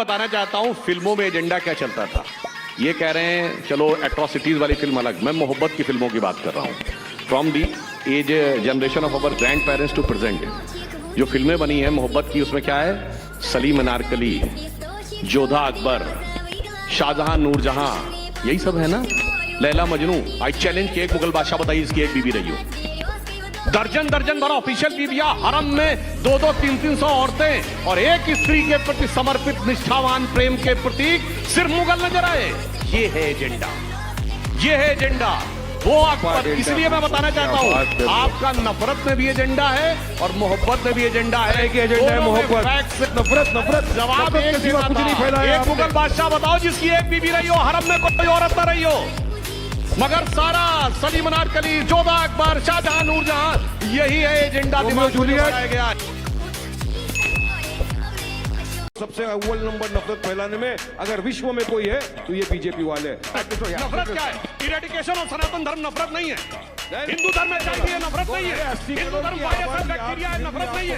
बताना चाहता हूं फिल्मों में एजेंडा क्या चलता था। ये कह रहे हैं चलो एट्रोसिटीज वाली फिल्म अलग, मैं मोहब्बत की फिल्मों की बात कर रहा हूं। From the age generation of our grandparents to present जो फिल्में बनी है मोहब्बत की, उसमें क्या है? सलीम अनारकली, जोधा अकबर, शाहजहां नूरजहां, यही सब है ना। लैला मजनू। आई चैलेंज कि एक मुगल बादशाह बताइए इसकी एक बीबी रही हो। दर्जन दर्जन भर ऑफिशियल बीबियां, हरम में 2-2, 300 औरतें और एक स्त्री के प्रति समर्पित निष्ठावान प्रेम के प्रतीक सिर्फ मुगल नजर आए। ये है एजेंडा, ये है एजेंडा वो अकबर। इसलिए मैं बताना चाहता हूं आपका नफरत में भी एजेंडा है और मोहब्बत में भी एजेंडा है। नफरत नफरत जवाब एक देना था। एक मुगल बादशाह बताओ जिसकी एक बीबी रही हो, हरम में कोई औरत न रही हो, मगर सारा सलीम अनारकली, जोधा अकबर, शाहजहां नूरजहां, यही है एजेंडा दिमाग में लगाया गया। सबसे अव्वल नंबर नफरत फैलाने में अगर विश्व में कोई है तो ये बीजेपी वाले। नफरत क्या है? इरेडिकेशन और सनातन धर्म नफरत नहीं है। हिंदू धर्म में चाहिए नफरत नहीं है। हिंदू धर्म वायरस बैक्टीरिया है, नफरत नहीं है।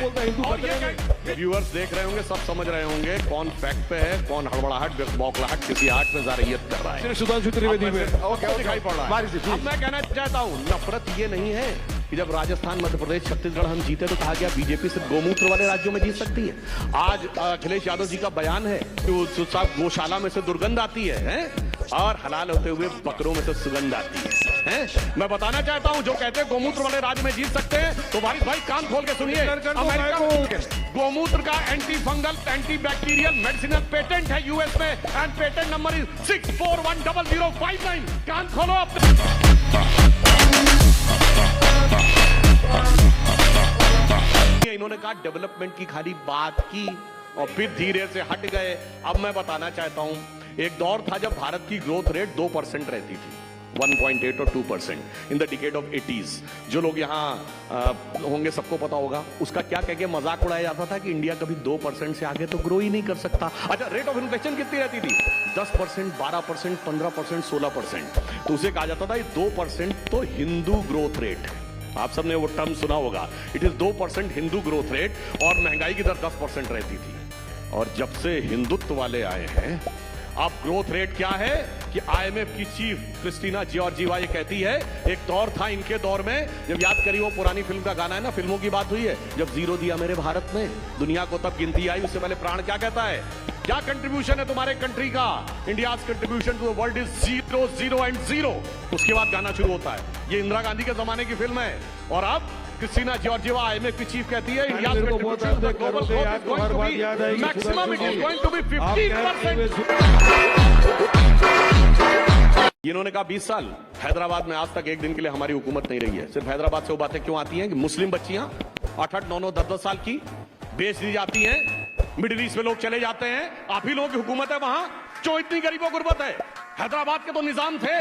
व्यूअर्स देख रहे होंगे, सब समझ रहे होंगे कौन फैक्ट पे है, कौन हड़बड़ाहट बौखलाहट किसी आर्ट में जारहियत कर रहा है। सुधांशु त्रिवेदी में दिखाई पड़ रहा है। अब मैं कहना चाहता हूँ नफरत ये नहीं है कि जब राजस्थान, मध्य प्रदेश, छत्तीसगढ़ हम जीते तो कहा गया बीजेपी सिर्फ गोमूत्र वाले राज्यों में जीत सकती है। आज अखिलेश यादव जी का बयान है कि साहब गौशाला में से दुर्गंध आती है और हलाल होते हुए बकरों में से सुगंध आती है। मैं बताना चाहता हूं जो कहते हैं गोमूत्र वाले राज्य में जीत सकते हैं तो भाई कान खोल के सुनिए। अमेरिका गोमूत्र का anti fungal, anti bacterial, medicinal patent है यूएस में एंड पेटेंट नंबर इज 6410059। कान खोलो अपने। इन्होंने कहा डेवलपमेंट की खाली बात की और फिर धीरे से हट गए। अब मैं बताना चाहता हूं एक दौर था जब भारत की ग्रोथ रेट 2% रहती थी, 1.8 और 2% in the decade of 80s। जो लोग यहाँ होंगे सबको पता होगा उसका क्या कह के मजाक उड़ाया जाता था कि इंडिया कभी 2% से आगे तो ग्रो ही नहीं कर सकता। अच्छा, रेट ऑफ इन्फ्लेशन कितनी रहती थी? 10%, 12%, 15%, 16%। तो उसे कहा जाता था ये 2% तो हिंदू ग्रोथ रेट है। आप सबने वो टर्म सुना होगा, it is 2% Hindu growth rate और महंगाई की दर 10% रहती थी। और जब से हिंदुत्व वाले आए हैं अब ग्रोथ रेट क्या है कि आईएमएफ की चीफ क्रिस्टीना जॉर्जिवा ये कहती है एक दौर था इनके दौर में, जब याद करिए वो पुरानी फिल्म का गाना है ना, फिल्मों की बात हुई है, जब जीरो दिया मेरे भारत में दुनिया को तब गिनती आई। उससे पहले प्राण क्या कहता है, क्या कंट्रीब्यूशन है तुम्हारे कंट्री का? India contribution to the world is 0, 0 and 0। उसके बाद गाना शुरू होता है। ये इंदिरा गांधी के जमाने की फिल्म है और अब क्रिस्टीना जॉर्जिवा आईएमएफ की चीफ कहती है India maximum it is going to be 50%। इन्होंने कहा 20 साल हैदराबाद में आज तक एक दिन के लिए हमारी हुकूमत नहीं रही है। सिर्फ हैदराबाद से वो बातें क्यों आती हैं कि मुस्लिम बच्चियां 8-8, 9-9, 10-10 साल की बेच दी जाती हैं, मिडिल ईस्ट में लोग चले जाते हैं। आप ही लोगों की हुकूमत है वहां, क्यों इतनी गरीबों गुर्बत है? हैदराबाद के तो निजाम थे,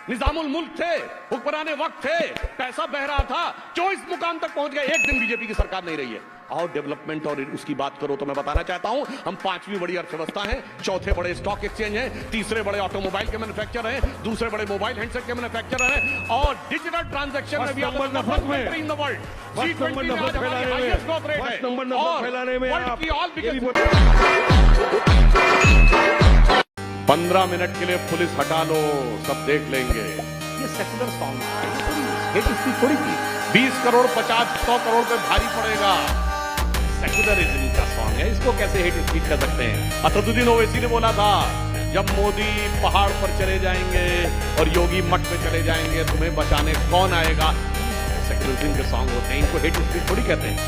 निजामुल मुल्क थे, हुक्मराने वक्त थे, पैसा बह रहा था, क्यों इस मुकाम तक पहुंच गए? एक दिन बीजेपी की सरकार नहीं रही है। और डेवलपमेंट और उसकी बात करो तो मैं बताना चाहता हूं हम 5वीं बड़ी अर्थव्यवस्था हैं, 4थे बड़े स्टॉक एक्सचेंज हैं, 3रे बड़े ऑटोमोबाइल के मैन्युफैक्चर हैं, 2रे बड़े मोबाइल हैंडसेट के मैन्युफैक्चर हैं और डिजिटल ट्रांजैक्शन में भी आप नंबर में इन द वर्ल्ड। G20 में आज हमारी हाईएस्ट ग्रोथ रेट है और वर्ल्ड की ऑल बिगेस्ट। 15 मिनट के लिए पुलिस हटा लो, सब देख लेंगे। ये सेकुलर सॉन्ग है, थोड़ी थी। 20 करोड़ 50-100 करोड़ पे भारी पड़ेगा। सेकुलरिज्म का सॉन्ग है, इसको कैसे हेट स्पीच कर सकते हैं? असदुद्दीन ओवैसी ने बोला था जब मोदी पहाड़ पर चले जाएंगे और योगी मठ पे चले जाएंगे तुम्हें बचाने कौन आएगा? सेकुलरिज्म के सॉन्ग होते हैं, इनको हेट स्पीच थोड़ी कहते हैं।